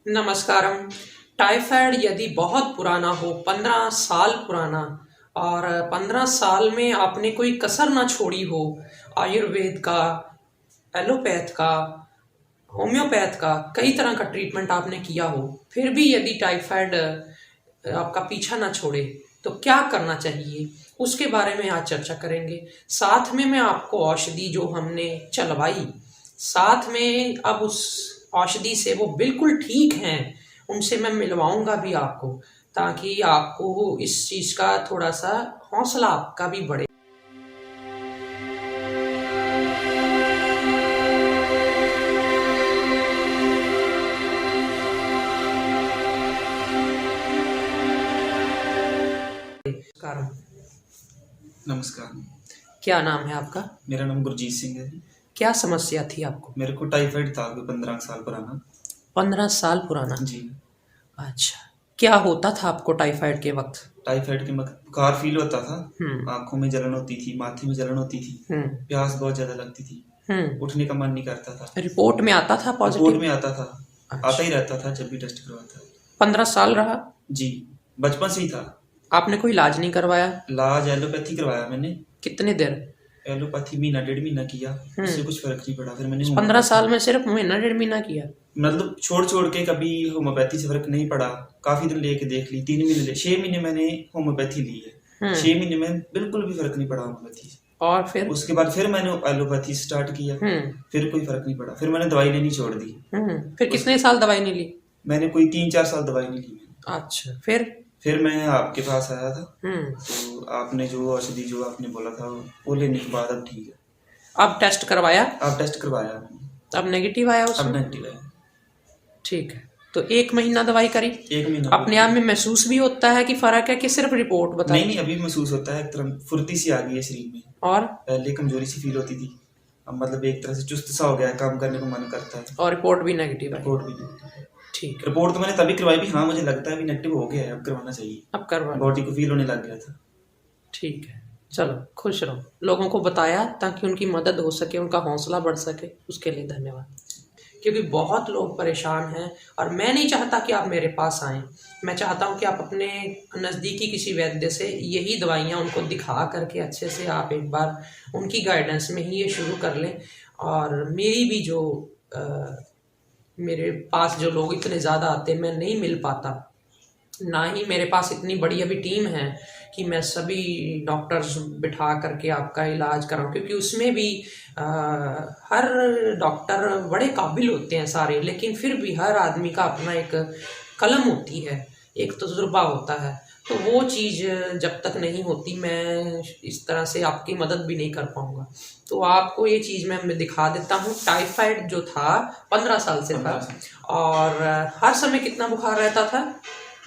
नमस्कारम। Typhoid यदि बहुत पुराना हो, 15 साल पुराना, और 15 साल में आपने कोई कसर ना छोड़ी हो, आयुर्वेद का, एलोपैथ का, होम्योपैथ का, कई तरह का ट्रीटमेंट आपने किया हो, फिर भी यदि टाइफाइड आपका पीछा ना छोड़े तो क्या करना चाहिए, उसके बारे में आज चर्चा करेंगे। साथ में मैं आपको औषधि जो हमने चलवाई, साथ में अब उस औषधि से वो बिल्कुल ठीक हैं, उनसे मैं मिलवाऊंगा भी आपको, ताकि आपको इस चीज़ का थोड़ा सा हौसला आपका भी बढ़े। कारण नमस्कार। क्या नाम है आपका? मेरा नाम गुरजीत सिंह है। क्या समस्या थी आपको? मेरे को टाइफाइड था कोई 15 साल पुराना। 15 साल पुराना? जी। अच्छा, क्या होता था आपको टाइफाइड के वक्त? टाइफाइड के वक्त बुखार फील होता था, आंखों में जलन होती थी, माथे में जलन होती थी, प्यास बहुत ज्यादा लगती थी, उठने का मन नहीं करता था। रिपोर्ट में आता था पॉजिटिव? रिपोर्ट में आता था। अच्छा। आता ही रहता था जब भी टेस्ट करवाता। 15 साल रहा? जी, बचपन से ही था। आपने कोई इलाज नहीं करवाया? इलाज एलोपैथी करवाया मैंने। कितने देर? एलोपैथी महीना 1.5 महीना किया, उससे कुछ फर्क नहीं पड़ा। फिर मैंने 15 साल में सिर्फ महीना 1.5 महीना किया? मतलब छोड़ छोड़ के कभी होम्योपैथी से फर्क नहीं पड़ा। काफी दिन लेके देख ली, 3 महीने 6 महीने मैंने होम्योपैथी ली है। 6 महीने में बिल्कुल भी फर्क नहीं पड़ा होम्योपैथी से। और फिर उसके बाद फिर मैंने एलोपैथी स्टार्ट किया, फिर कोई फर्क नहीं पड़ा। फिर मैंने दवाई लेनी छोड़ दी। फिर कितने साल दवाई नहीं ली? मैंने कोई 3-4 साल दवाई नहीं ली। अच्छा, फिर मैं आपके पास आया था, तो आपने जो औषधि जो आपने बोला था वो लेने के बाद अब ठीक है। अब टेस्ट करवाया? अब टेस्ट करवाया, अब नेगेटिव आया उसमें? अब नेगेटिव आया। ठीक है, तो 1 महीना दवाई करी? 1 महीना अपने आप में महसूस भी होता है कि फर्क है, कि सिर्फ रिपोर्ट बता? नहीं, अभी महसूस होता है। एक तरह फुर्ती सी आ गई है शरीर में। और पहले कमजोरी सी फील होती थी, अब मतलब एक तरह से चुस्त सा हो गया है, काम करने को मन करता है। और रिपोर्ट भी नेगेटिव है? रिपोर्ट भी नेगेटिव। ठीक। रिपोर्ट तो मैंने तभी करवाई भी, हाँ मुझे लगता है भी नेगेटिव हो गया है, अब करवाना चाहिए। अब करवा, बॉडी को फील होने लग गया था। ठीक है, चलो खुश रहो। लोगों को बताया ताकि उनकी मदद हो सके, उनका हौसला बढ़ सके, उसके लिए धन्यवाद। क्योंकि बहुत लोग परेशान हैं और मैं नहीं चाहता कि आप मेरे पास आएं। मैं चाहता हूं कि आप अपने नज़दीकी किसी वैद्य से यही दवाइयां उनको दिखा करके अच्छे से आप एक बार उनकी गाइडेंस में ही ये शुरू कर लें। और मेरी भी जो मेरे पास जो लोग इतने ज़्यादा आते हैं, मैं नहीं मिल पाता, ना ही मेरे पास इतनी बड़ी अभी टीम है कि मैं सभी डॉक्टर्स बिठा करके आपका इलाज कराऊं, क्योंकि उसमें भी हर डॉक्टर बड़े काबिल होते हैं सारे, लेकिन फिर भी हर आदमी का अपना एक कलम होती है, एक तजुर्बा होता है। तो वो चीज़ जब तक नहीं होती, मैं इस तरह से आपकी मदद भी नहीं कर पाऊँगा। तो आपको ये चीज़ मैं दिखा देता हूँ। टाइफाइड जो था 15 साल से था, और हर समय कितना बुखार रहता था?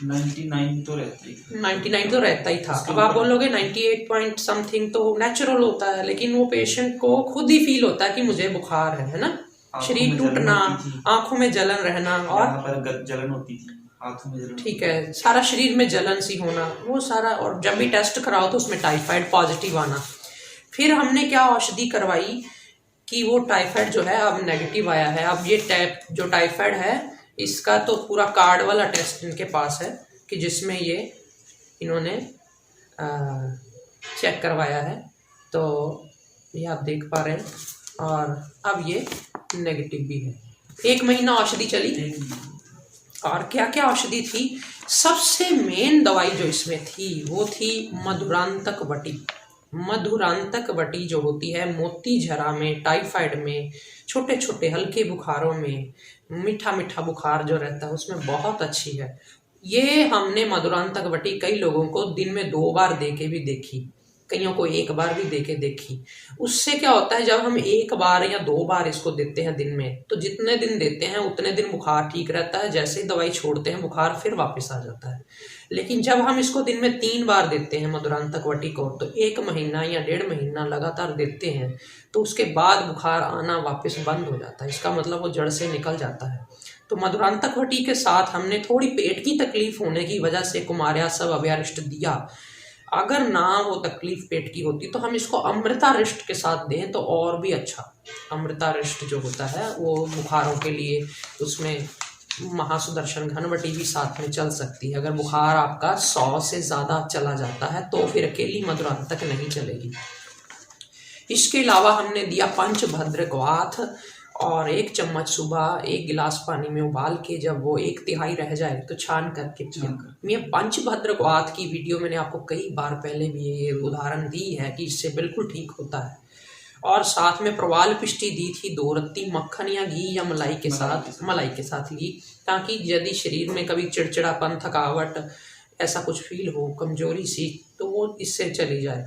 99 तो रहता ही था। 99 तो रहता ही था। अब आप बोलोगे 98 पॉइंट समथिंग तो नेचुरल होता है, लेकिन वो पेशेंट को खुद ही फील होता है कि मुझे बुखार है ना? शरीर टूटना, आंखों में जलन रहना, और जलन होती थी आंखों में जलन, ठीक है, सारा शरीर में जलन सी होना, वो सारा। और जब भी टेस्ट कराओ तो उसमें टाइफाइड पॉजिटिव आना। फिर हमने क्या औषधि करवाई कि वो टाइफाइड जो है अब नेगेटिव आया है। अब ये जो टाइफाइड है, इसका तो पूरा कार्ड वाला टेस्ट इनके पास है, कि जिसमें ये इन्होंने चेक करवाया है। तो ये आप देख पा रहे हैं, और अब ये नेगेटिव भी है। 1 महीना औषधि चली। और क्या क्या औषधि थी? सबसे मेन दवाई जो इसमें थी वो थी मधुरांतक वटी। मधुरांतक वटी जो होती है मोती झरा में, टाइफाइड में, छोटे छोटे हल्के बुखारों में, मीठा मीठा बुखार जो रहता है उसमें बहुत अच्छी है। ये हमने मधुरांतक वटी कई लोगों को दिन में 2 बार दे के भी देखी, कईयों को 1 बार भी दे के देखी। उससे क्या होता है, जब हम 1 बार या 2 बार इसको देते हैं दिन में, तो जितने दिन देते हैं उतने दिन बुखार ठीक रहता है। जैसे ही दवाई छोड़ते हैं बुखार फिर वापस आ जाता है। लेकिन जब हम इसको दिन में 3 बार देते हैं मधुरांतक वटी को, तो 1 महीना या 1.5 महीना लगातार देते हैं, तो उसके बाद बुखार आना वापस बंद हो जाता है। इसका मतलब वो जड़ से निकल जाता है। तो मधुरांतक वटी के साथ हमने थोड़ी पेट की तकलीफ होने की वजह से कुमार्यासव अभयारिष्ट दिया। अगर ना वो तकलीफ पेट की होती तो हम इसको अमृतारिष्ट के साथ दें तो और भी अच्छा। अमृतारिष्ट जो होता है वो बुखारों के लिए, उसमें महासुदर्शन घनवटी भी साथ में चल सकती है। अगर बुखार आपका 100 से ज़्यादा चला जाता है तो फिर अकेली मधुरांतक नहीं चलेगी। इसके अलावा हमने दिया पंचभद्र क्वाथ, और 1 चम्मच सुबह 1 गिलास पानी में उबाल के जब वो 1/3 रह जाए तो छान करके पिया। ये पंचभद्र क्वाथ की वीडियो मैंने आपको कई बार पहले भी ये उदाहरण दी है कि इससे बिल्कुल ठीक होता है। और साथ में प्रवाल पिष्टी दी थी 2 रत्ती मक्खन या घी या मलाई के साथ ली, ताकि यदि शरीर में कभी चिड़चिड़ापन, थकावट, ऐसा कुछ फील हो, कमजोरी सी, तो वो इससे चली जाए।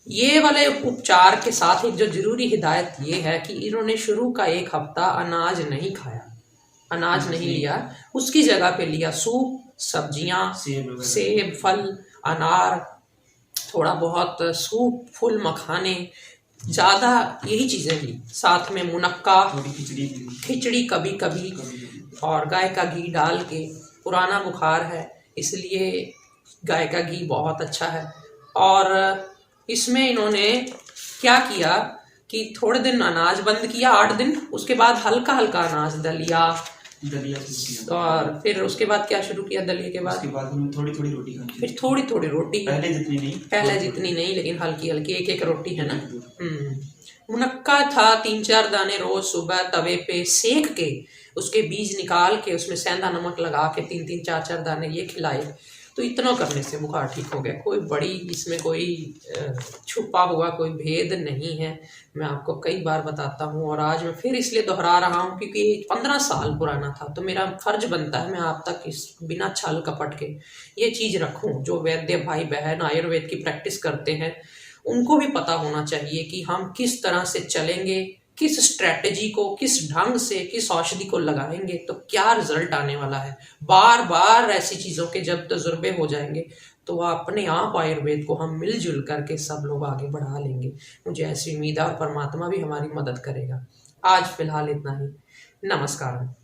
ये वाले उपचार के साथ एक जो जरूरी हिदायत ये है कि इन्होंने शुरू का 1 हफ्ता अनाज नहीं खाया, अनाज नहीं लिया, उसकी जगह पे लिया सूप, सब्जियां, सेब, फल, अनार, थोड़ा बहुत सूप, फूल मखाने, ज़्यादा यही चीज़ें ली। साथ में मुनक्का, खिचड़ी कभी कभी, और गाय का घी डाल के। पुराना बुखार है इसलिए गाय का घी बहुत अच्छा है। और इसमें इन्होंने क्या किया कि थोड़े दिन अनाज बंद किया, 8 दिन, उसके बाद हल्का हल्का अनाज दलिया, और फिर उसके बाद क्या शुरू किया? दलिया के बाद थोड़ी थोड़ी रोटी खानी, फिर थोड़ी थोड़ी रोटी, पहले जितनी नहीं लेकिन हल्की हल्की 1-1 रोटी, है ना। मुनक्का था 3-4 दाने रोज सुबह तवे पे सेक के, उसके बीज निकाल के उसमें सेंधा नमक लगा के 3-3 4-4 दाने ये खिलाए। तो इतना करने से बुखार ठीक हो गया। कोई बड़ी इसमें कोई छुपा हुआ कोई भेद नहीं है, मैं आपको कई बार बताता हूँ। और आज मैं फिर इसलिए दोहरा रहा हूँ क्योंकि 15 साल पुराना था, तो मेरा फर्ज बनता है मैं आप तक इस बिना छल कपट के ये चीज़ रखूँ। जो वैद्य भाई बहन आयुर्वेद की प्रैक्टिस करते हैं उनको भी पता होना चाहिए कि हम किस तरह से चलेंगे, किस स्ट्रैटेजी को, किस ढंग से, किस औषधि को लगाएंगे तो क्या रिजल्ट आने वाला है। बार बार ऐसी चीज़ों के जब तजुर्बे हो जाएंगे तो अपने आप आयुर्वेद को हम मिलजुल करके सब लोग आगे बढ़ा लेंगे। मुझे ऐसी उम्मीद है और परमात्मा भी हमारी मदद करेगा। आज फिलहाल इतना ही। नमस्कार।